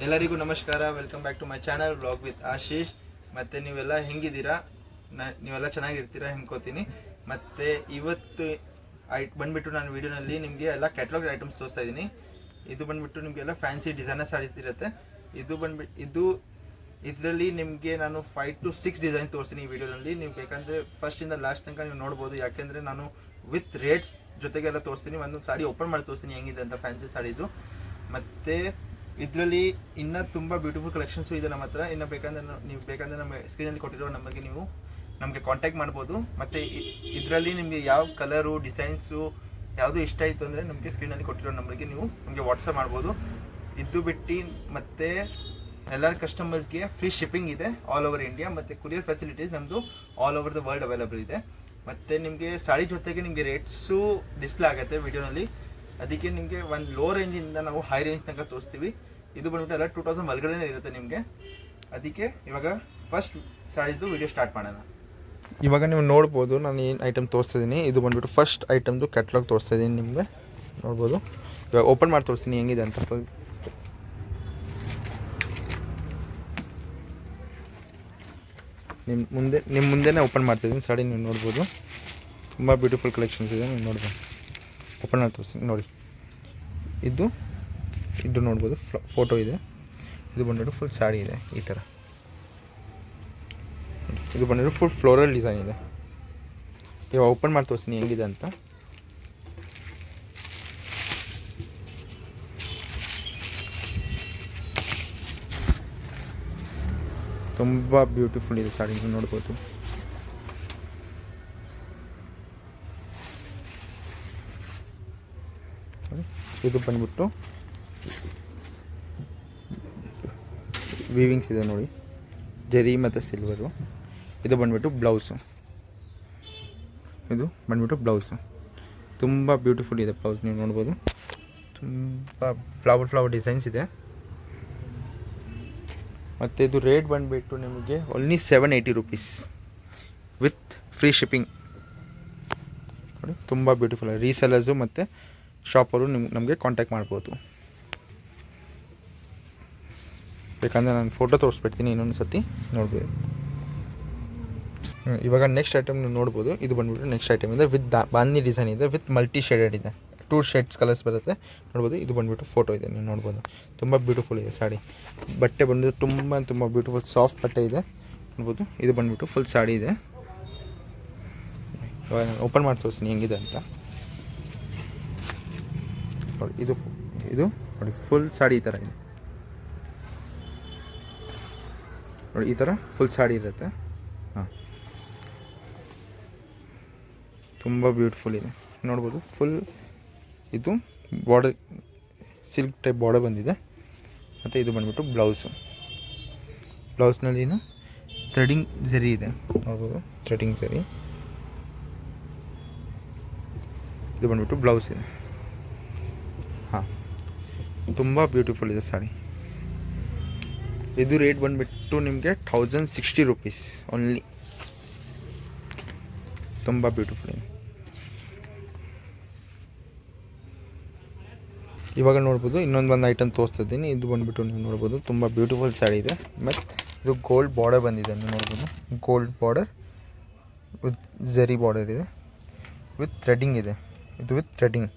ಎಲ್ಲರಿಗೂ ನಮಸ್ಕಾರ. Welcome back to my channel vlog with Ashish. ಮತ್ತು ನೀವೆಲ್ಲ ಹೆಂಗಿದ್ದೀರಾ? ನೀವೆಲ್ಲ ಚೆನ್ನಾಗಿರ್ತೀರಾ ಅನ್ಕೋತೀನಿ. ಮತ್ತು ಇವತ್ತು ಬಂದುಬಿಟ್ಟು ನಾನು ವೀಡಿಯೋನಲ್ಲಿ ನಿಮಗೆ ಎಲ್ಲ ಕ್ಯಾಟ್ಲಾಗ್ ಐಟಮ್ಸ್ ತೋರಿಸ್ತಾ ಇದ್ದೀನಿ. ಇದು ಬಂದುಬಿಟ್ಟು ನಿಮಗೆಲ್ಲ ಫ್ಯಾನ್ಸಿ ಡಿಸೈನರ್ ಸಾರೀಸ್ ಇರುತ್ತೆ. ಇದರಲ್ಲಿ ನಿಮಗೆ ನಾನು 5 to 6 ಡಿಸೈನ್ ತೋರಿಸ್ತೀನಿ ಈ ವಿಡಿಯೋನಲ್ಲಿ. ನೀವು ಬೇಕಂದರೆ ಫಸ್ಟಿಂದ ಲಾಸ್ಟ್ ತನಕ ನೀವು ನೋಡ್ಬೋದು, ಯಾಕೆಂದರೆ ನಾನು ವಿತ್ ರೇಟ್ಸ್ ಜೊತೆಗೆಲ್ಲ ತೋರಿಸ್ತೀನಿ. ಒಂದೊಂದು ಸಾರಿ ಓಪನ್ ಮಾಡಿ ತೋರಿಸ್ತೀನಿ ಹೆಂಗಿದೆ ಅಂತ ಫ್ಯಾನ್ಸಿ ಸಾರೀಸು. ಮತ್ತು ಇದರಲ್ಲಿ ಇನ್ನೂ ತುಂಬ ಬ್ಯೂಟಿಫುಲ್ ಕಲೆಕ್ಷನ್ಸು ಇದೆ ನಮ್ಮ ಹತ್ರ. ಇನ್ನು ಬೇಕಂದರೆ ನಮ್ಮ ಸ್ಕ್ರೀನಲ್ಲಿ ಕೊಟ್ಟಿರೋ ನಂಬರ್ಗೆ ನೀವು ನಮಗೆ ಕಾಂಟ್ಯಾಕ್ಟ್ ಮಾಡ್ಬೋದು. ಮತ್ತು ಇದರಲ್ಲಿ ನಿಮಗೆ ಯಾವ ಕಲರು ಡಿಸೈನ್ಸು ಯಾವುದು ಇಷ್ಟ ಆಯಿತು ಅಂದರೆ ನಮಗೆ ಸ್ಕ್ರೀನಲ್ಲಿ ಕೊಟ್ಟಿರೋ ನಂಬರ್ಗೆ ನೀವು ನಮಗೆ ವಾಟ್ಸಪ್ ಮಾಡ್ಬೋದು. ಇದು ಬಿಟ್ಟು ಮತ್ತು ಎಲ್ಲ ಕಸ್ಟಮರ್ಸ್ಗೆ ಫ್ರೀ ಶಿಪ್ಪಿಂಗ್ ಇದೆ ಆಲ್ ಓವರ್ ಇಂಡಿಯಾ. ಮತ್ತು ಕೊರಿಯರ್ ಫೆಸಿಲಿಟೀಸ್ ನಮ್ಮದು all over the world available ಇದೆ. ಮತ್ತು ನಿಮಗೆ ಸಾಡಿ ಜೊತೆಗೆ ನಿಮಗೆ ರೇಟ್ಸು ಡಿಸ್ಪ್ಲೇ ಆಗುತ್ತೆ ವಿಡಿಯೋನಲ್ಲಿ. ಅದಕ್ಕೆ ನಿಮಗೆ ಒಂದು ಲೋ ರೇಂಜಿಂದ ನಾವು ಹೈ ರೇಂಜ್ ತನಕ ತೋರಿಸ್ತೀವಿ. ಇದು ಬಂದ್ಬಿಟ್ಟು ಎಲ್ಲ 2000 ಒಳಗಡೆ ಇರುತ್ತೆ ನಿಮಗೆ. ಅದಕ್ಕೆ ಇವಾಗ ಫಸ್ಟ್ ಸಾಡಿದು ವಿಡಿಯೋ ಸ್ಟಾರ್ಟ್ ಮಾಡೋಣ. ಇವಾಗ ನೀವು ನೋಡ್ಬೋದು ನಾನು ಏನು ಐಟಮ್ ತೋರಿಸ್ತಿದ್ದೀನಿ. ಇದು ಬಂದ್ಬಿಟ್ಟು ಫಸ್ಟ್ ಐಟಮ್ದು ಕ್ಯಾಟ್ಲಾಗ್ ತೋರಿಸ್ತಾ ಇದ್ದೀನಿ ನಿಮಗೆ, ನೋಡ್ಬೋದು. ಇವಾಗ ಓಪನ್ ಮಾಡಿ ತೋರಿಸ್ತೀನಿ ಹೆಂಗಿದೆ ಅಂತ. ಫುಲ್ ನಿಮ್ಮ ಮುಂದೆನೇ ಓಪನ್ ಮಾಡ್ತಿದ್ದೀನಿ ಸಾಡಿ. ನೀವು ನೋಡ್ಬೋದು ತುಂಬ ಬ್ಯೂಟಿಫುಲ್ ಕಲೆಕ್ಷನ್ಸ್ ಇದೆ. ನೀವು ನೋಡ್ಬೋದು, ಓಪನ್ ಮಾಡಿ ತೋರಿಸ್ತೀನಿ ನೋಡಿ. ಇದು ನೋಡ್ಬೋದು, ಫೋಟೋ ಇದೆ. ಇದು ಬಂದ್ಬಿಟ್ಟು ಫುಲ್ ಸಾಡಿ ಇದೆ ಈ ಥರ. ಇದು ಬಂದ್ಬಿಟ್ಟು ಫುಲ್ ಫ್ಲೋರಲ್ ಡಿಸೈನ್ ಇದೆ. ಇವಾಗ ಓಪನ್ ಮಾಡಿ ತೋರಿಸ್ತೀನಿ ಹೆಂಗಿದೆ ಅಂತ. ತುಂಬ ಬ್ಯೂಟಿಫುಲ್ ಇದೆ ಸಾಡಿ, ನೀವು ನೋಡ್ಬೋದು. ಇದು ಬಂದ್ಬಿಟ್ಟು ವೀವಿಂಗ್ಸ್ ಇದೆ ನೋಡಿ, ಜರಿ ಮತ್ತು ಸಿಲ್ವರು. ಇದು ಬಂದ್ಬಿಟ್ಟು ಬ್ಲೌಸು. ಇದು ಬಂದ್ಬಿಟ್ಟು ಬ್ಲೌಸು ತುಂಬ ಬ್ಯೂಟಿಫುಲ್ ಇದೆ ಬ್ಲೌಸ್, ನೀವು ನೋಡ್ಬೋದು. ತುಂಬ ಫ್ಲವರ್ ಡಿಸೈನ್ಸ್ ಇದೆ. ಮತ್ತು ಇದು ರೇಟ್ ಬಂದುಬಿಟ್ಟು ನಿಮಗೆ only 780 rupees with free shipping. ನೋಡಿ ತುಂಬ ಬ್ಯೂಟಿಫುಲ್. ರೀಸೆಲರ್ಸು ಮತ್ತು ಶಾಪರು ನಮಗೆ ಕಾಂಟ್ಯಾಕ್ಟ್ ಮಾಡ್ಬೋದು. ಬೇಕಂದರೆ ನಾನು ಫೋಟೋ ತೋರಿಸ್ಬಿಡ್ತೀನಿ ಇನ್ನೊಂದು ಸತಿ, ನೋಡ್ಬೋದು. ಇವಾಗ ನೆಕ್ಸ್ಟ್ ಐಟಮ್ ನೀವು ನೋಡ್ಬೋದು. ಇದು ಬಂದ್ಬಿಟ್ಟು ನೆಕ್ಸ್ಟ್ ಐಟಮ್ ಇದೆ ವಿತ್ ಬಾಂದಿ ಡಿಸೈನ್ ಇದೆ, ವಿತ್ ಮಲ್ಟಿ ಶೇಡೆಡ್ ಇದೆ. 2 ಶೇಡ್ಸ್ ಕಲರ್ಸ್ ಬರುತ್ತೆ, ನೋಡ್ಬೋದು. ಇದು ಬಂದ್ಬಿಟ್ಟು ಫೋಟೋ ಇದೆ, ನೀವು ನೋಡ್ಬೋದು. ತುಂಬ ಬ್ಯೂಟಿಫುಲ್ ಇದೆ ಸಾಡಿ. ಬಟ್ಟೆ ಬಂದು ತುಂಬ ಬ್ಯೂಟಿಫುಲ್ ಸಾಫ್ಟ್ ಬಟ್ಟೆ ಇದೆ, ನೋಡ್ಬೋದು. ಇದು ಬಂದ್ಬಿಟ್ಟು ಫುಲ್ ಸಾಡಿ ಇದೆ. ಇವಾಗ ನಾನು ಓಪನ್ ಮಾಡಿ ತೋರಿಸ್ತೀನಿ ಹೆಂಗಿದೆ ಅಂತ ನೋಡಿ. ಇದು ನೋಡಿ ಫುಲ್ ಸಾಡಿ ಈ ಥರ ಇದೆ ನೋಡಿ. ಈ ಥರ ಫುಲ್ ಸಾಡಿ ಇರುತ್ತೆ. ಹಾಂ, ತುಂಬ ಬ್ಯೂಟಿಫುಲ್ ಇದೆ, ನೋಡ್ಬೋದು. ಫುಲ್ ಇದು ಬಾರ್ಡರ್, ಸಿಲ್ಕ್ ಟೈಪ್ ಬಾರ್ಡರ್ ಬಂದಿದೆ. ಮತ್ತು ಇದು ಬಂದ್ಬಿಟ್ಟು ಬ್ಲೌಸ್ನಲ್ಲಿನ ಥ್ರೆಡಿಂಗ್ ಸರಿ ಇದೆ, ನೋಡ್ಬೋದು. ಥ್ರೆಡಿಂಗ್ ಸರಿ. ಇದು ಬಂದ್ಬಿಟ್ಟು ಬ್ಲೌಸ್ ಇದೆ. ಹಾಂ, ತುಂಬ ಬ್ಯೂಟಿಫುಲ್ ಇದೆ ಸಾಡಿ. ಇದು ರೇಟ್ ಬಂದುಬಿಟ್ಟು ನಿಮಗೆ 1060 rupees ಓನ್ಲಿ. ತುಂಬ ಬ್ಯೂಟಿಫುಲ್ ಇದೆ. ಇವಾಗ ನೋಡ್ಬೋದು ಇನ್ನೊಂದು ಐಟಮ್ ತೋರಿಸ್ತಿದ್ದೀನಿ. ಇದು ಬಂದುಬಿಟ್ಟು ನೀವು ನೋಡ್ಬೋದು ತುಂಬ ಬ್ಯೂಟಿಫುಲ್ ಸಾಡಿ ಇದೆ. ಮತ್ತು ಇದು ಗೋಲ್ಡ್ ಬಾರ್ಡರ್ ಬಂದಿದೆ, ನೀವು ನೋಡ್ಬೋದು. ಗೋಲ್ಡ್ ಬಾರ್ಡರ್ ವಿತ್ ಜರಿ ಬಾರ್ಡರ್ ಇದೆ, ವಿತ್ ಥ್ರೆಡಿಂಗ್ ಇದೆ. ಇದು ವಿತ್ ಥ್ರೆಡಿಂಗ್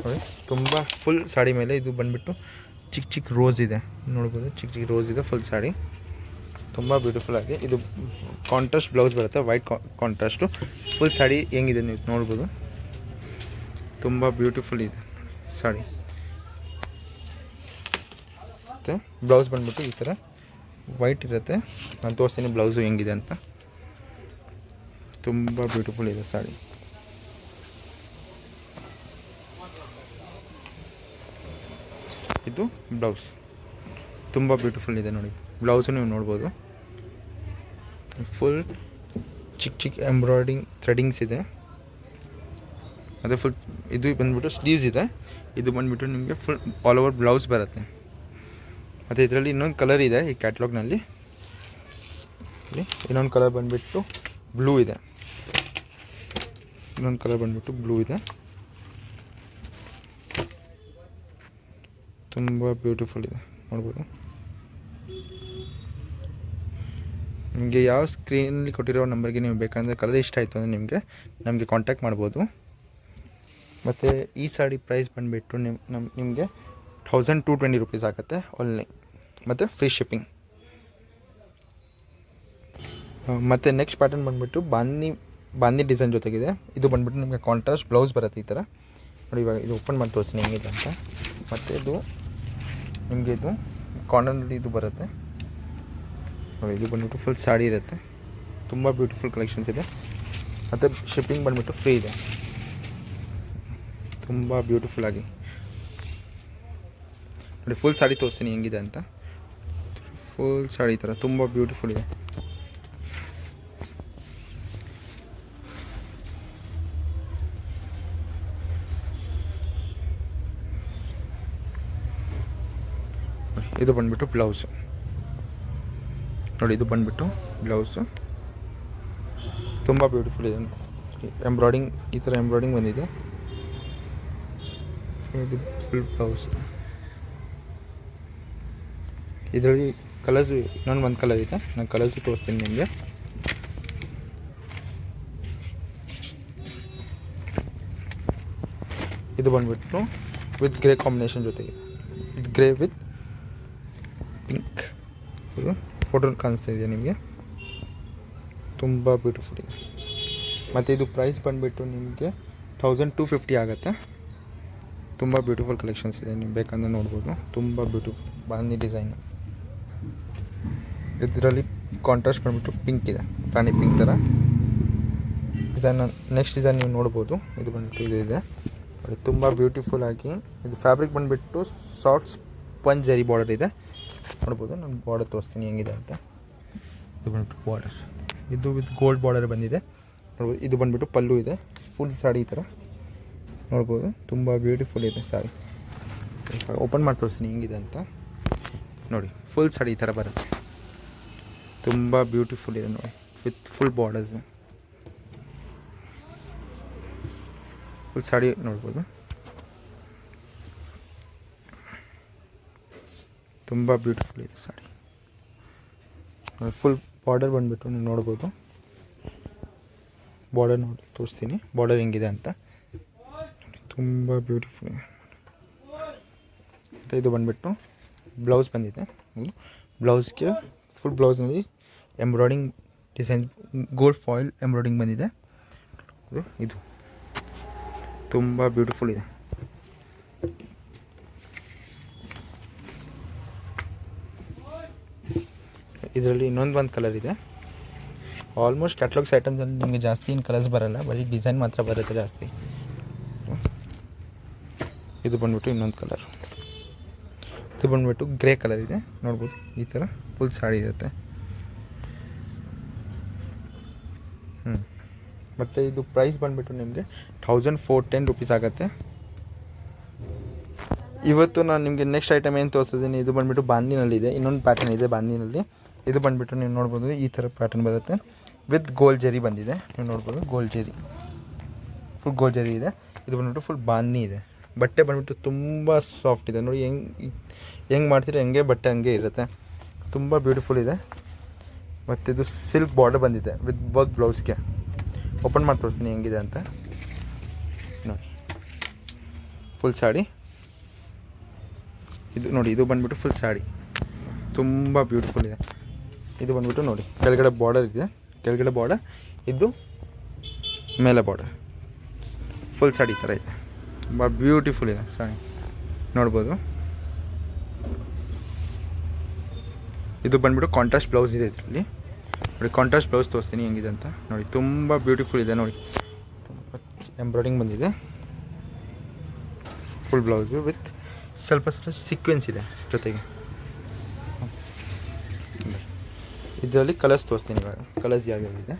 ನೋಡಿ. ತುಂಬ ಫುಲ್ ಸಾಡಿ ಮೇಲೆ ಇದು ಬಂದುಬಿಟ್ಟು ಚಿಕ್ಕ ರೋಸ್ ಇದೆ, ನೋಡ್ಬೋದು. ಚಿಕ್ಕ ರೋಸ್ ಇದೆ ಫುಲ್ ಸಾಡಿ. ತುಂಬ ಬ್ಯೂಟಿಫುಲ್ ಆಗಿದೆ. ಇದು ಕಾಂಟ್ರಾಸ್ಟ್ ಬ್ಲೌಸ್ ಬರುತ್ತೆ, ವೈಟ್ ಕಾಂಟ್ರಾಸ್ಟು. ಫುಲ್ ಸಾಡಿ ಹೆಂಗಿದೆ ನೀವು ನೋಡ್ಬೋದು. ತುಂಬ ಬ್ಯೂಟಿಫುಲ್ ಇದೆ ಸಾಡಿ. ಮತ್ತು ಬ್ಲೌಸ್ ಬಂದ್ಬಿಟ್ಟು ಈ ಥರ ವೈಟ್ ಇರುತ್ತೆ. ನಾನು ತೋರಿಸ್ತೀನಿ ಬ್ಲೌಸು ಹೆಂಗಿದೆ ಅಂತ. ತುಂಬ ಬ್ಯೂಟಿಫುಲ್ ಇದೆ ಸಾಡಿ. ಇದು ಬ್ಲೌಸ್ ತುಂಬ ಬ್ಯೂಟಿಫುಲ್ ಇದೆ ನೋಡಿ. ಬ್ಲೌಸು ನೀವು ನೋಡ್ಬೋದು. ಫುಲ್ ಚಿಕ್ಕ ಎಂಬ್ರಾಯ್ಡಿಂಗ್ ಥ್ರೆಡಿಂಗ್ಸ್ ಇದೆ. ಅದೇ ಫುಲ್ ಇದು ಬಂದುಬಿಟ್ಟು ಸ್ಲೀವ್ಸ್ ಇದೆ. ಇದು ಬಂದುಬಿಟ್ಟು ನಿಮಗೆ ಫುಲ್ ಆಲ್ ಓವರ್ ಬ್ಲೌಸ್ ಬರುತ್ತೆ. ಮತ್ತು ಇದರಲ್ಲಿ ಇನ್ನೊಂದು ಕಲರ್ ಇದೆ ಈ ಕ್ಯಾಟ್ಲಾಗ್ನಲ್ಲಿ. ಇನ್ನೊಂದು ಕಲರ್ ಬಂದುಬಿಟ್ಟು ಬ್ಲೂ ಇದೆ. ತುಂಬ ಬ್ಯೂಟಿಫುಲ್ ಇದೆ ನೋಡ್ಬೋದು. ನಿಮಗೆ ಯಾವ ಸ್ಕ್ರೀನಲ್ಲಿ ಕೊಟ್ಟಿರೋ ನಂಬರ್ಗೆ ನೀವು ಬೇಕಂದರೆ ಕಲರ್ ಇಷ್ಟ ಆಯಿತು ಅಂದರೆ ನಮಗೆ ಕಾಂಟ್ಯಾಕ್ಟ್ ಮಾಡ್ಬೋದು. ಮತ್ತು ಈ ಸಾಡಿ ಪ್ರೈಸ್ ಬಂದುಬಿಟ್ಟು ನಿಮಗೆ 1220 ರೂಪೀಸ್ ಆಗುತ್ತೆ ಓನ್ಲಿ, ಮತ್ತು ಫ್ರೀ ಶಿಪ್ಪಿಂಗ್. ಮತ್ತು ನೆಕ್ಸ್ಟ್ ಪ್ಯಾಟರ್ನ್ ಬಂದುಬಿಟ್ಟು ಬಾಂದಿ ಡಿಸೈನ್ ಜೊತೆಗಿದೆ. ಇದು ಬಂದುಬಿಟ್ಟು ನಿಮಗೆ ಕಾಂಟ್ರಾಸ್ಟ್ ಬ್ಲೌಸ್ ಬರುತ್ತೆ ಈ ಥರ ನೋಡಿ. ಇವಾಗ ಇದು ಓಪನ್ ಮಾಡಿ ತೋರಿಸ್ತೀನಿ ಹೆಂಗಿದೆ ಅಂತ. ಮತ್ತು ಇದು ನಿಮಗೆ ಇದು ಕಾರ್ನರ್ನಲ್ಲಿ ಇದು ಬರುತ್ತೆ ನೋಡಿ. ಇದು ಬಂದುಬಿಟ್ಟು ಫುಲ್ ಸಾಡಿ ಇರುತ್ತೆ. ತುಂಬ ಬ್ಯೂಟಿಫುಲ್ ಕಲೆಕ್ಷನ್ಸ್ ಇದೆ. ಮತ್ತು ಶಿಪ್ಪಿಂಗ್ ಬಂದುಬಿಟ್ಟು ಫ್ರೀ ಇದೆ. ತುಂಬ ಬ್ಯೂಟಿಫುಲ್ ಆಗಿ ನೋಡಿ. ಫುಲ್ ಸಾಡಿ ತೋರಿಸ್ತೀನಿ ಹೆಂಗಿದೆ ಅಂತ. ಫುಲ್ ಸಾಡಿ ಈ ಥರ ತುಂಬ ಬ್ಯೂಟಿಫುಲ್ ಇದೆ. ಇದು ಬಂದುಬಿಟ್ಟು ಬ್ಲೌಸು ನೋಡಿ. ಇದು ಬಂದುಬಿಟ್ಟು ಬ್ಲೌಸು ತುಂಬ ಬ್ಯೂಟಿಫುಲ್ ಇದೆ. ಎಂಬ್ರಾಯ್ಡಿಂಗ್ ಈ ಥರ ಎಂಬ್ರಾಯ್ಡಿಂಗ್ ಬಂದಿದೆ. ಇದು ಫುಲ್ ಬ್ಲೌಸ್. ಇದರಲ್ಲಿ ಕಲರ್ಸು ಇನ್ನೊಂದು ಕಲರ್ ಇದೆ. ನಾನು ಕಲರ್ಸು ತೋರಿಸ್ತೀನಿ ನಿಮಗೆ. ಇದು ಬಂದುಬಿಟ್ಟು ವಿತ್ ಗ್ರೇ ಕಾಂಬಿನೇಷನ್ ಜೊತೆಗೆ, ವಿತ್ ಗ್ರೇ ವಿತ್ ಪಿಂಕ್. ಇದು ಫೋಟೋ ಕಾಣಿಸ್ತಾ ಇದೆ ನಿಮಗೆ. ತುಂಬ ಬ್ಯೂಟಿಫುಲ್ ಇದೆ. ಮತ್ತು ಇದು ಪ್ರೈಸ್ ಬಂದುಬಿಟ್ಟು ನಿಮಗೆ 1250 ಆಗುತ್ತೆ. ತುಂಬ ಬ್ಯೂಟಿಫುಲ್ ಕಲೆಕ್ಷನ್ಸ್ ಇದೆ, ನೀವು ಬೇಕಂದ್ರೆ ನೋಡ್ಬೋದು. ತುಂಬ ಬ್ಯೂಟಿಫುಲ್ ಬಾಂದಿ ಡಿಸೈನು. ಇದರಲ್ಲಿ ಕಾಂಟ್ರಾಸ್ಟ್ ಬಂದುಬಿಟ್ಟು ಪಿಂಕ್ ಇದೆ, ರಾಣಿ ಪಿಂಕ್ ಥರ ಡಿಸೈನ್. ನೆಕ್ಸ್ಟ್ ಡಿಸೈನ್ ನೀವು ನೋಡ್ಬೋದು. ಇದು ಬಂದುಬಿಟ್ಟು ಇದು ಇದೆ ತುಂಬ ಬ್ಯೂಟಿಫುಲ್ ಆಗಿ. ಇದು ಫ್ಯಾಬ್ರಿಕ್ ಬಂದುಬಿಟ್ಟು ಸಾಫ್ಟ್ ಸ್ಪಂಜ್ ಜರಿ ಬಾರ್ಡರ್ ಇದೆ ನೋಡ್ಬೋದು. ನಾನು ಬಾರ್ಡರ್ ತೋರಿಸ್ತೀನಿ ಹೆಂಗಿದೆ ಅಂತ. ಇದು ಬಂದುಬಿಟ್ಟು ಬಾರ್ಡರ್, ಇದು ವಿತ್ ಗೋಲ್ಡ್ ಬಾರ್ಡರ್ ಬಂದಿದೆ ನೋಡ್ಬೋದು. ಇದು ಬಂದುಬಿಟ್ಟು ಪಲ್ಲು ಇದೆ. ಫುಲ್ ಸಾಡಿ ಈ ಥರ ನೋಡ್ಬೋದು. ತುಂಬ ಬ್ಯೂಟಿಫುಲ್ ಇದೆ ಸಾಡಿ. ಓಪನ್ ಮಾಡಿ ತೋರಿಸ್ತೀನಿ ಹೆಂಗಿದೆ ಅಂತ ನೋಡಿ. ಫುಲ್ ಸಾಡಿ ಈ ಥರ ಬರುತ್ತೆ. ತುಂಬ ಬ್ಯೂಟಿಫುಲ್ ಇದೆ ನೋಡಿ, with full borders. Full sari ನೋಡ್ಬೋದು. ತುಂಬ ಬ್ಯೂಟಿಫುಲ್ ಇದೆ ಸಾಡಿ. ಫುಲ್ ಬಾರ್ಡರ್ ಬಂದುಬಿಟ್ಟು ನೀವು ನೋಡ್ಬೋದು. ಬಾರ್ಡರ್ ನೋಡಿ ತೋರಿಸ್ತೀನಿ ಬಾರ್ಡರ್ ಹೆಂಗಿದೆ ಅಂತ. ತುಂಬ ಬ್ಯೂಟಿಫುಲ್ ಇದೆ. ಮತ್ತು ಇದು ಬಂದುಬಿಟ್ಟು ಬ್ಲೌಸ್ ಬಂದಿದೆ. ಬ್ಲೌಸ್ಗೆ ಫುಲ್ ಬ್ಲೌಸ್ನಲ್ಲಿ embroidering design, gold foil embroidering ಬಂದಿದೆ. ಇದು ತುಂಬ ಬ್ಯೂಟಿಫುಲ್ ಇದೆ. ಇದರಲ್ಲಿ ಇನ್ನೊಂದು ಕಲರ್ ಇದೆ. ಆಲ್ಮೋಸ್ಟ್ ಕ್ಯಾಟ್ಲಾಗ್ಸ್ ಐಟಮ್ಸಲ್ಲಿ ನಿಮಗೆ ಜಾಸ್ತಿ ಏನು ಕಲರ್ಸ್ ಬರೋಲ್ಲ, ಬರೀ ಡಿಸೈನ್ ಮಾತ್ರ ಬರುತ್ತೆ ಜಾಸ್ತಿ. ಇದು ಬಂದುಬಿಟ್ಟು ಇನ್ನೊಂದು ಕಲರ್. ಇದು ಬಂದುಬಿಟ್ಟು ಗ್ರೇ ಕಲರ್ ಇದೆ ನೋಡ್ಬೋದು. ಈ ಥರ ಫುಲ್ ಸಾಡಿ ಇರುತ್ತೆ. ಮತ್ತು ಇದು ಪ್ರೈಸ್ ಬಂದುಬಿಟ್ಟು ನಿಮಗೆ 1410 ರೂಪೀಸ್ ಆಗುತ್ತೆ. ಇವತ್ತು ನಾನು ನಿಮಗೆ ನೆಕ್ಸ್ಟ್ ಐಟಮ್ ಏನು ತೋರಿಸ್ತಿದ್ದೀನಿ, ಇದು ಬಂದುಬಿಟ್ಟು ಬಾಂದಿನಲ್ಲಿದೆ. ಇನ್ನೊಂದು ಪ್ಯಾಟರ್ನ್ ಇದೆ ಬಾಂದಿನಲ್ಲಿ. ಇದು ಬಂದುಬಿಟ್ಟು ನೀವು ನೋಡ್ಬೋದು ಈ ಥರ ಪ್ಯಾಟರ್ನ್ ಬರುತ್ತೆ. ವಿತ್ ಗೋಲ್ಡ್ ಜರಿ ಬಂದಿದೆ, ನೀವು ನೋಡ್ಬೋದು. ಗೋಲ್ಡ್ ಜರಿ, ಫುಲ್ ಗೋಲ್ಡ್ ಜರಿ ಇದೆ. ಇದು ಬಂದುಬಿಟ್ಟು ಫುಲ್ ಬಾಂದಿ ಇದೆ. ಬಟ್ಟೆ ಬಂದುಬಿಟ್ಟು ತುಂಬ ಸಾಫ್ಟ್ ಇದೆ ನೋಡಿ. ಹೆಂಗೆ ಮಾಡ್ತೀರಿ ಹಂಗೆ ಬಟ್ಟೆ ಹಂಗೆ ಇರುತ್ತೆ. ತುಂಬ ಬ್ಯೂಟಿಫುಲ್ ಇದೆ. ಮತ್ತು ಇದು ಸಿಲ್ಕ್ ಬಾರ್ಡರ್ ಬಂದಿದೆ ವಿತ್ ವರ್ಕ್ ಬ್ಲೌಸ್ಗೆ. ಓಪನ್ ಮಾಡಿ ತೋರಿಸ್ತೀನಿ ಹೆಂಗಿದೆ ಅಂತ ನೋಡಿ. ಫುಲ್ ಸಾಡಿ ಇದು ನೋಡಿ. ಇದು ಬಂದುಬಿಟ್ಟು ಫುಲ್ ಸಾಡಿ ತುಂಬ ಬ್ಯೂಟಿಫುಲ್ ಇದೆ. ಇದು ಬಂದುಬಿಟ್ಟು ನೋಡಿ ಕೆಳಗಡೆ ಬಾರ್ಡರ್ ಇದೆ, ಕೆಳಗಡೆ ಬಾರ್ಡರ್, ಇದು ಮೇಲೆ ಬಾರ್ಡರ್. ಫುಲ್ ಸಾಡಿ ಈ ಥರ ಇದೆ. ತುಂಬ ಬ್ಯೂಟಿಫುಲ್ ಇದೆ ಸಾಡಿ ನೋಡ್ಬೋದು. ಇದು ಬಂದುಬಿಟ್ಟು ಕಾಂಟ್ರಾಸ್ಟ್ ಬ್ಲೌಸ್ ಇದೆ ಇದರಲ್ಲಿ ನೋಡಿ. ಕಾಂಟ್ರಾಸ್ಟ್ ಬ್ಲೌಸ್ ತೋರಿಸ್ತೀನಿ ಹೆಂಗಿದೆ ಅಂತ ನೋಡಿ. ತುಂಬ ಬ್ಯೂಟಿಫುಲ್ ಇದೆ ನೋಡಿ. ಎಂಬ್ರಾಯ್ಡಿಂಗ್ ಬಂದಿದೆ. ಫುಲ್ ಬ್ಲೌಸು ವಿತ್ ಸ್ವಲ್ಪ ಸೀಕ್ವೆನ್ಸ್ ಇದೆ ಜೊತೆಗೆ. ಇದರಲ್ಲಿ ಕಲರ್ಸ್ ತೋರಿಸ್ತೀನಿ ಇವಾಗ. ಕಲರ್ಸ್ ಯಾವ್ಯಾವಿದೆ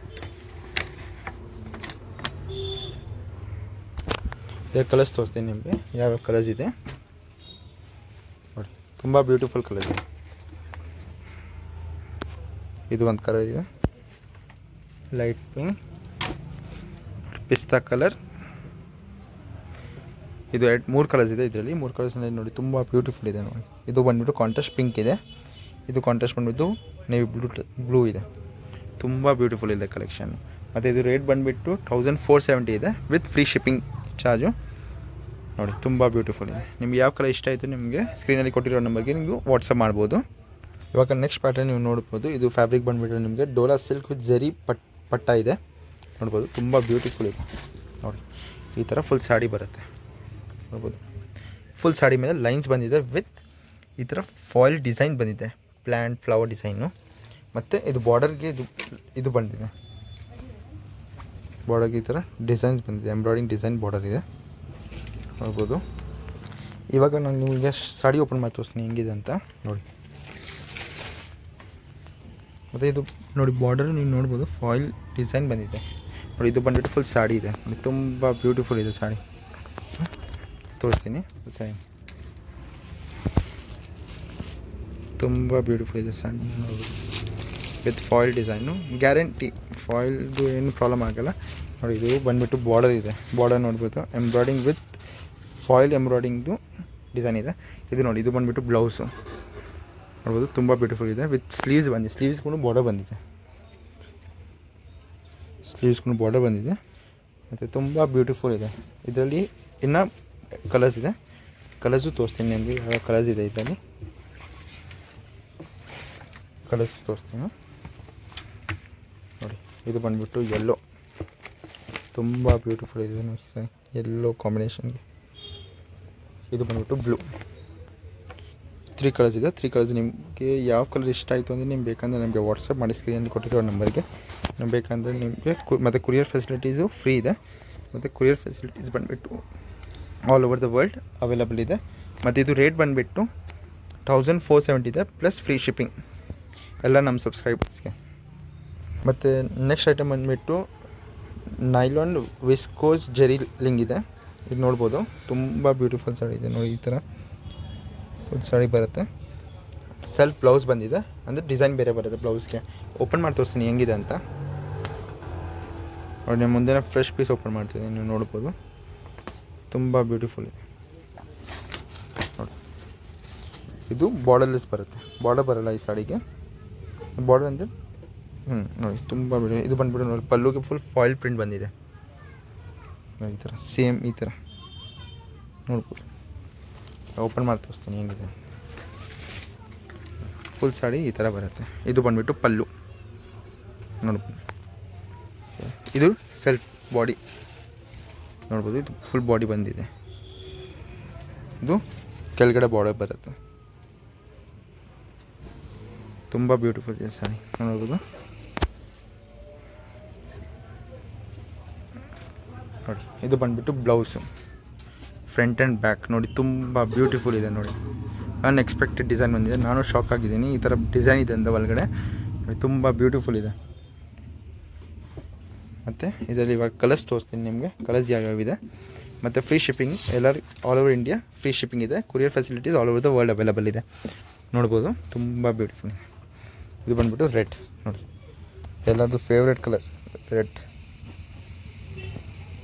ಕಲರ್ಸ್ ತೋರಿಸ್ತೀನಿ ನಿಮಗೆ, ಯಾವ್ಯಾವ ಕಲರ್ಸ್ ಇದೆ ನೋಡಿ. ತುಂಬ ಬ್ಯೂಟಿಫುಲ್ ಕಲರ್ ಇದೆ. ಇದು ಒಂದು ಕಲರ್ ಇದೆ, ಲೈಟ್ ಪಿಂಕ್, ಪಿಸ್ತಾ ಕಲರ್, ಇದು 3 ಕಲರ್ಸ್ ಇದೆ ಇದರಲ್ಲಿ. 3 ಕಲರ್ಸ್ನಲ್ಲಿ ನೋಡಿ ತುಂಬ ಬ್ಯೂಟಿಫುಲ್ ಇದೆ ನೋಡಿ. ಇದು ಬಂದುಬಿಟ್ಟು ಕಾಂಟ್ರಾಸ್ಟ್ ಪಿಂಕ್ ಇದೆ, ಇದು ಕಾಂಟ್ರಾಸ್ಟ್ ಬಂದುಬಿಟ್ಟು ನೇವಿ ಬ್ಲೂ ಇದೆ. ತುಂಬ ಬ್ಯೂಟಿಫುಲ್ ಇದೆ ಕಲೆಕ್ಷನ್. ಮತ್ತು ಇದು ರೇಟ್ ಬಂದುಬಿಟ್ಟು 1470 ಇದೆ ವಿತ್ ಫ್ರೀ ಶಿಪ್ಪಿಂಗ್ ಚಾರ್ಜು ನೋಡಿ. ತುಂಬ ಬ್ಯೂಟಿಫುಲ್ ಇದೆ. ನಿಮ್ಗೆ ಯಾವ ಕಲರ್ ಇಷ್ಟ ಆಯಿತು ನಿಮಗೆ ಸ್ಕ್ರೀನಲ್ಲಿ ಕೊಟ್ಟಿರೋ ನಂಬರ್ಗೆ ನೀವು ವಾಟ್ಸಪ್ ಮಾಡ್ಬೋದು. ಇವಾಗ ನೆಕ್ಸ್ಟ್ ಪ್ಯಾಟರ್ನ್ ನೀವು ನೋಡ್ಬೋದು. ಇದು ಫ್ಯಾಬ್ರಿಕ್ ಬಂದುಬಿಟ್ಟು ನಿಮಗೆ ಡೋಲಾ ಸಿಲ್ಕ್ ವಿತ್ ಜರಿ ಪಟ್ಟ ಇದೆ ನೋಡ್ಬೋದು. ತುಂಬ ಬ್ಯೂಟಿಫುಲ್ ಇದೆ ನೋಡಿ. ಈ ಥರ ಫುಲ್ ಸಾಡಿ ಬರುತ್ತೆ ನೋಡ್ಬೋದು. ಫುಲ್ ಸಾಡಿ ಮೇಲೆ ಲೈನ್ಸ್ ಬಂದಿದೆ ವಿತ್ ಈ ಥರ ಫಾಯಿಲ್ ಡಿಸೈನ್ ಬಂದಿದೆ, ಪ್ಲ್ಯಾಂಟ್ ಫ್ಲವರ್ ಡಿಸೈನು. ಮತ್ತು ಇದು ಬಾರ್ಡರ್ಗೆ ಇದು ಬಂದಿದೆ, ಬಾರ್ಡರ್ಗೆ ಈ ಥರ ಡಿಸೈನ್ಸ್ ಬಂದಿದೆ, ಎಂಬ್ರಾಯ್ಡಿಂಗ್ ಡಿಸೈನ್ ಬಾರ್ಡರ್ ಇದೆ ನೋಡ್ಬೋದು. ಇವಾಗ ನಾನು ನಿಮಗೆ ಸಾಡಿ ಓಪನ್ ಮಾಡಿ ತೋರಿಸ್ತೀನಿ ಹೆಂಗಿದೆ ಅಂತ ನೋಡಿ. ಮತ್ತು ಇದು ನೋಡಿ ಬಾರ್ಡರ್ ನೀವು ನೋಡ್ಬೋದು, ಫಾಯಿಲ್ ಡಿಸೈನ್ ಬಂದಿದೆ ನೋಡಿ. ಇದು ಬಂದುಬಿಟ್ಟು ಫುಲ್ ಸಾಡಿ ಇದೆ, ತುಂಬ ಬ್ಯೂಟಿಫುಲ್ ಇದೆ ಸಾಡಿ. ತೋರಿಸ್ತೀನಿ ಸರಿ. ತುಂಬ ಬ್ಯೂಟಿಫುಲ್ ಇದೆ ಸಾಡಿ ನೋಡಿ, ವಿತ್ ಫಾಯಿಲ್ ಡಿಸೈನು. ಗ್ಯಾರಂಟಿ ಫಾಯಿಲ್ದು ಏನು ಪ್ರಾಬ್ಲಮ್ ಆಗೋಲ್ಲ ನೋಡಿ. ಇದು ಬಂದುಬಿಟ್ಟು ಬಾರ್ಡರ್ ಇದೆ, ಬಾರ್ಡರ್ ನೋಡ್ಬೋದು, ಎಂಬ್ರಾಯ್ಡಿಂಗ್ ವಿತ್ ಫಾಯಿಲ್ ಎಂಬ್ರಾಯ್ಡಿಂಗ್ದು ಡಿಸೈನ್ ಇದೆ. ಇದು ನೋಡಿ, ಇದು ಬಂದುಬಿಟ್ಟು ಬ್ಲೌಸು ನೋಡ್ಬೋದು. ತುಂಬ ಬ್ಯೂಟಿಫುಲ್ ಇದೆ ವಿತ್ ಸ್ಲೀವ್ಸ್ ಬಂದಿದೆ, ಸ್ಲೀವ್ಸ್ಗೂ ಬಾರ್ಡರ್ ಬಂದಿದೆ, ಸ್ಲೀವ್ಸ್ಗೂ ಬಾರ್ಡರ್ ಬಂದಿದೆ. ಮತ್ತು ತುಂಬ ಬ್ಯೂಟಿಫುಲ್ ಇದೆ. ಇದರಲ್ಲಿ ಇನ್ನೂ ಕಲರ್ಸ್ ಇದೆ, ಕಲರ್ಸು ತೋರಿಸ್ತೀನಿ ನಿಮಗೆ ಯಾವ ಕಲರ್ಸ್ ಇದೆ ಇದರಲ್ಲಿ. ಕಲರ್ಸ್ ತೋರಿಸ್ತೀನಿ ನೋಡಿ. ಇದು ಬಂದುಬಿಟ್ಟು ಯೆಲ್ಲೋ, ತುಂಬ ಬ್ಯೂಟಿಫುಲ್ ಇದೆ ನೋಡಿ, ಯೆಲ್ಲೋ ಕಾಂಬಿನೇಷನ್ಗೆ. ಇದು ಬಂದುಬಿಟ್ಟು ಬ್ಲೂ. 3 ಕಲರ್ಸ್ ಇದೆ. 3 ಕಲರ್ಸ್ ನಿಮಗೆ ಯಾವ ಕಲರ್ ಇಷ್ಟ ಆಯಿತು ಅಂದರೆ ನಿಮ್ಗೆ ಬೇಕಂದರೆ ನಮಗೆ ವಾಟ್ಸಪ್ ಮಾಡಿ ಸ್ಕ್ರೀನಲ್ಲಿ ಕೊಟ್ಟಿರೋ ನಂಬರ್ಗೆ. ನಿಮ್ಗೆ ಬೇಕಂದರೆ ನಿಮಗೆ ಮತ್ತು ಕುರಿಯರ್ ಫೆಸಿಲಿಟೀಸು ಫ್ರೀ ಇದೆ. ಮತ್ತು ಕುರಿಯರ್ ಫೆಸಿಲಿಟೀಸ್ ಬಂದುಬಿಟ್ಟು all over the world available ಇದೆ. ಮತ್ತು ಇದು ರೇಟ್ ಬಂದುಬಿಟ್ಟು 1470 ಇದೆ ಪ್ಲಸ್ ಫ್ರೀ ಶಿಪ್ಪಿಂಗ್ ಎಲ್ಲ ನಮ್ಮ ಸಬ್ಸ್ಕ್ರೈಬರ್ಸ್ಗೆ. ಮತ್ತು ನೆಕ್ಸ್ಟ್ ಐಟಮ್ ಬಂದುಬಿಟ್ಟು ನೈಲಾನ್ ವಿಸ್ಕೋಸ್ ಜೆರಿ ಲಿಂಗ್ ಇದೆ. ಇದು ನೋಡ್ಬೋದು, ತುಂಬ ಬ್ಯೂಟಿಫುಲ್ ಸಾಡಿ ಇದೆ ನೋಡಿ. ಈ ಥರ ಫುಲ್ ಸಾಡಿ ಬರುತ್ತೆ. ಸೆಲ್ಫ್ ಬ್ಲೌಸ್ ಬಂದಿದೆ, ಅಂದರೆ ಡಿಸೈನ್ ಬೇರೆ ಬರುತ್ತೆ ಬ್ಲೌಸ್ಗೆ. ಓಪನ್ ಮಾಡಿ ತೋರಿಸ್ತೀನಿ ಹೆಂಗಿದೆ ಅಂತ ನೋಡಿ. ನಿಮ್ಮ ಮುಂದೆ ಫ್ರೆಶ್ ಪೀಸ್ ಓಪನ್ ಮಾಡ್ತೀನಿ, ನೀವು ನೋಡ್ಬೋದು. ತುಂಬ ಬ್ಯೂಟಿಫುಲ್ ಇದೆ ನೋಡಿ. ಇದು ಬಾರ್ಡರ್ಲೆಸ್ ಬರುತ್ತೆ, ಬಾರ್ಡರ್ ಬರೋಲ್ಲ ಈ ಸಾಡಿಗೆ. ಬಾರ್ಡರ್ ಅಂದರೆ ನೋಡಿ ತುಂಬ ಬ್ಯೂಟಿ. ಇದು ಬಂದುಬಿಟ್ಟು ನೋಡಿ, ಪಲ್ಲುಗೆ ಫುಲ್ ಫಾಯಿಲ್ ಪ್ರಿಂಟ್ ಬಂದಿದೆ ಈ ಥರ, ಸೇಮ್ ಈ ಥರ ನೋಡ್ಬೋದು. ಓಪನ್ ಮಾಡಿ ತೋರಿಸ್ತೀನಿ ಹೆಂಗಿದೆ. ಫುಲ್ ಸಾಡಿ ಈ ಥರ ಬರುತ್ತೆ. ಇದು ಬಂದುಬಿಟ್ಟು ಪಲ್ಲು ನೋಡ್ಬೋದು. ಇದು ಸೆಲ್ಫ್ ಬಾಡಿ ನೋಡ್ಬೋದು, ಇದು ಫುಲ್ ಬಾಡಿ ಬಂದಿದೆ. ಇದು ಕೆಳಗಡೆ ಬಾರ್ಡರ್ ಬರುತ್ತೆ. ತುಂಬ ಬ್ಯೂಟಿಫುಲ್ ಇದೆ ಸಾರಿ ನೋಡ್ಬೋದು ನೋಡಿ. ಇದು ಬಂದುಬಿಟ್ಟು ಬ್ಲೌಸು, ಫ್ರಂಟ್ ಆ್ಯಂಡ್ ಬ್ಯಾಕ್ ನೋಡಿ. ತುಂಬ ಬ್ಯೂಟಿಫುಲ್ ಇದೆ ನೋಡಿ. ಅನ್ಎಕ್ಸ್ಪೆಕ್ಟೆಡ್ ಡಿಸೈನ್ ಬಂದಿದೆ, ನಾನು ಶಾಕ್ ಆಗಿದ್ದೀನಿ ಈ ಥರ ಡಿಸೈನ್ ಇದೆ ಅಂತ ಒಳಗಡೆ ನೋಡಿ. ತುಂಬ ಬ್ಯೂಟಿಫುಲ್ ಇದೆ. ಮತ್ತು ಇದರಲ್ಲಿ ಇವಾಗ ಕಲರ್ಸ್ ತೋರಿಸ್ತೀನಿ ನಿಮಗೆ, ಕಲರ್ಸ್ ಯಾವ್ಯಾವಿದೆ. ಮತ್ತು ಫ್ರೀ ಶಿಪ್ಪಿಂಗ್ ಎಲ್ಲರೂ all over India free shipping ಇದೆ. Courier facilities all over the world available ಇದೆ ನೋಡ್ಬೋದು. ತುಂಬ ಬ್ಯೂಟಿಫುಲ್. ಇದು ಬಂದುಬಿಟ್ಟು ರೆಡ್ ನೋಡಿ, ಎಲ್ಲರದ್ದು ಫೇವ್ರೆಟ್ ಕಲರ್ ರೆಡ್,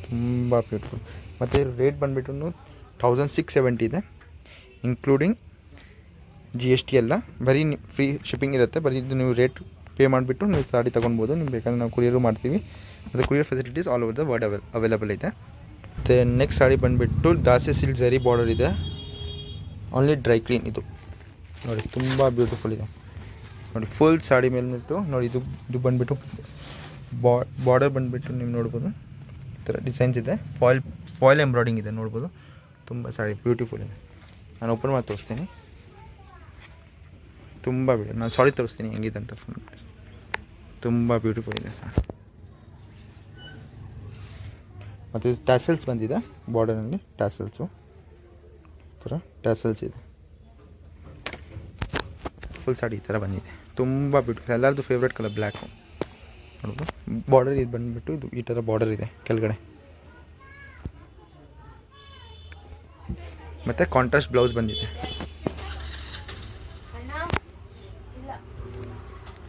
ತುಂಬ ಬ್ಯೂಟಿಫುಲ್. ಮತ್ತು ರೇಟ್ ಬಂದುಬಿಟ್ಟು 1670 ಇದೆ, ಇನ್ಕ್ಲೂಡಿಂಗ್ GST ಎಲ್ಲ. ಬರೀ ಫ್ರೀ ಶಿಪ್ಪಿಂಗ್ ಇರುತ್ತೆ. ಬರೀ ಇದು ನೀವು ರೇಟ್ ಪೇ ಮಾಡಿಬಿಟ್ಟು ನೀವು ಸಾಡಿ ತೊಗೊಳ್ಬೋದು. ನೀವು ಬೇಕಂದ್ರೆ ನಾವು ಕುರಿಯರು ಮಾಡ್ತೀವಿ. ಮತ್ತು courier facilities all over the world available ಇದೆ. ಮತ್ತು ನೆಕ್ಸ್ಟ್ ಸಾಡಿ ಬಂದುಬಿಟ್ಟು ದಾಸಿ ಸಿಲ್ಕ್ ಜರಿ ಬಾರ್ಡರ್ ಇದೆ, ಓನ್ಲಿ ಡ್ರೈ ಕ್ಲೀನ್. ಇದು ನೋಡಿ ತುಂಬ ಬ್ಯೂಟಿಫುಲ್ ಇದೆ ನೋಡಿ. ಫುಲ್ ಸಾಡಿ ಮೇಲ್ಬಿಟ್ಟು ನೋಡಿ. ಇದು ಬಂದುಬಿಟ್ಟು ಬಾರ್ಡರ್ ಬಂದುಬಿಟ್ಟು ನೀವು ನೋಡ್ಬೋದು ಈ ಥರ ಡಿಸೈನ್ಸ್ ಇದೆ, ಫಾಯಿಲ್ ಎಂಬ್ರಾಯ್ಡಿಂಗ್ ಇದೆ ನೋಡ್ಬೋದು. ತುಂಬ ಸಾಡಿ ಬ್ಯೂಟಿಫುಲ್ ಇದೆ. ನಾನು ಓಪನ್ ಮಾಡಿ ತೋರಿಸ್ತೀನಿ. ತುಂಬ ನಾನು ಸಾಡಿ ತೋರಿಸ್ತೀನಿ ಹೆಂಗಿದೆ ಅಂತ. ತುಂಬ ಬ್ಯೂಟಿಫುಲ್ ಇದೆ ಸರ್. ಮತ್ತು ಇದು ಟ್ಯಾಸಲ್ಸ್ ಬಂದಿದೆ ಬಾರ್ಡರ್ನಲ್ಲಿ, ಟ್ಯಾಸಲ್ಸು ಈ ಥರ ಟ್ಯಾಸಲ್ಸ್ ಇದೆ. ಫುಲ್ ಸಾಡಿ ಈ ಥರ ಬಂದಿದೆ, ತುಂಬ ಬ್ಯೂಟಿಫುಲ್. ಎಲ್ಲರದ್ದು ಫೇವ್ರೇಟ್ ಕಲರ್ ಬ್ಲ್ಯಾಕು ನೋಡ್ಬೋದು. ಬಾರ್ಡರ್ ಇದು ಬಂದುಬಿಟ್ಟು ಇದು ಈ ಥರ ಬಾರ್ಡರ್ ಇದೆ ಕೆಳಗಡೆ. ಮತ್ತು ಕಾಂಟ್ರಾಸ್ಟ್ ಬ್ಲೌಸ್ ಬಂದಿದೆ.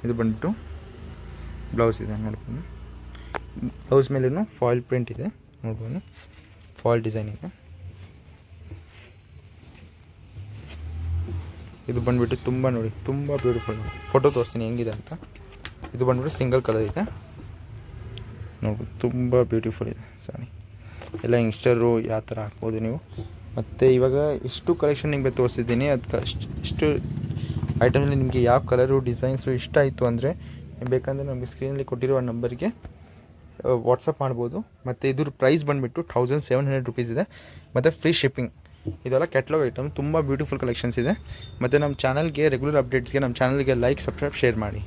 ಇದು ಬಂದುಬಿಟ್ಟು ಬ್ಲೌಸ್ ಇದೆ ನೋಡ್ಬೋದು. ಬ್ಲೌಸ್ ಮೇಲೂ ಫಾಯಿಲ್ ಪ್ರಿಂಟ್ ಇದೆ ನೋಡ್ಬೋದು, ಫಾಯಿಲ್ ಡಿಸೈನ್ ಇದೆ. ಇದು ಬಂದುಬಿಟ್ಟು ತುಂಬ ನೋಡಿ ತುಂಬ ಬ್ಯೂಟಿಫುಲ್. ಫೋಟೋ ತೋರಿಸ್ತೀನಿ ಹೆಂಗಿದೆ ಅಂತ. ಇದು ಬಂದುಬಿಟ್ಟು ಸಿಂಗಲ್ ಕಲರ್ ಇದೆ ನೋಡ್ಬೋದು, ತುಂಬ ಬ್ಯೂಟಿಫುಲ್ ಇದೆ ಸಾರಿ. ಎಲ್ಲ ಯಂಗ್ಸ್ಟರು ಯಾವ ಥರ ಹಾಕ್ಬೋದು ನೀವು. ಮತ್ತು ಇವಾಗ ಇಷ್ಟು ಕಲೆಕ್ಷನ್ ನಿಮಗೆ ತೋರಿಸಿದ್ದೀನಿ. ಅದು ಇಷ್ಟು ಐಟಮಲ್ಲಿ ನಿಮಗೆ ಯಾವ ಕಲರು ಡಿಸೈನ್ಸು ಇಷ್ಟ ಆಯಿತು ಅಂದರೆ ಬೇಕಂದರೆ ನಮಗೆ ಸ್ಕ್ರೀನಲ್ಲಿ ಕೊಟ್ಟಿರೋ ನಂಬರ್ಗೆ ವಾಟ್ಸಪ್ ಮಾಡ್ಬೋದು. ಮತ್ತು ಇದ್ರ ಪ್ರೈಸ್ ಬಂದುಬಿಟ್ಟು 1700 ರುಪೀಸ್ ಇದೆ ಮತ್ತು ಫ್ರೀ ಶಿಪ್ಪಿಂಗ್. ಇದೆಲ್ಲ ಕ್ಯಾಟ್ಲಾಗ್ ಐಟಮ್, ತುಂಬ ಬ್ಯೂಟಿಫುಲ್ ಕಲೆಕ್ಷನ್ಸ್ ಇದೆ. ಮತ್ತು ನಮ್ಮ ಚಾನಲ್ಗೆ ರೆಗ್ಯುಲರ್ ಅಪ್ಡೇಟ್ಸ್ಗೆ ನಮ್ಮ ಚಾನಲ್ಗೆ ಲೈಕ್, ಸಬ್ಸ್ಕ್ರೈಬ್, ಶೇರ್ ಮಾಡಿ.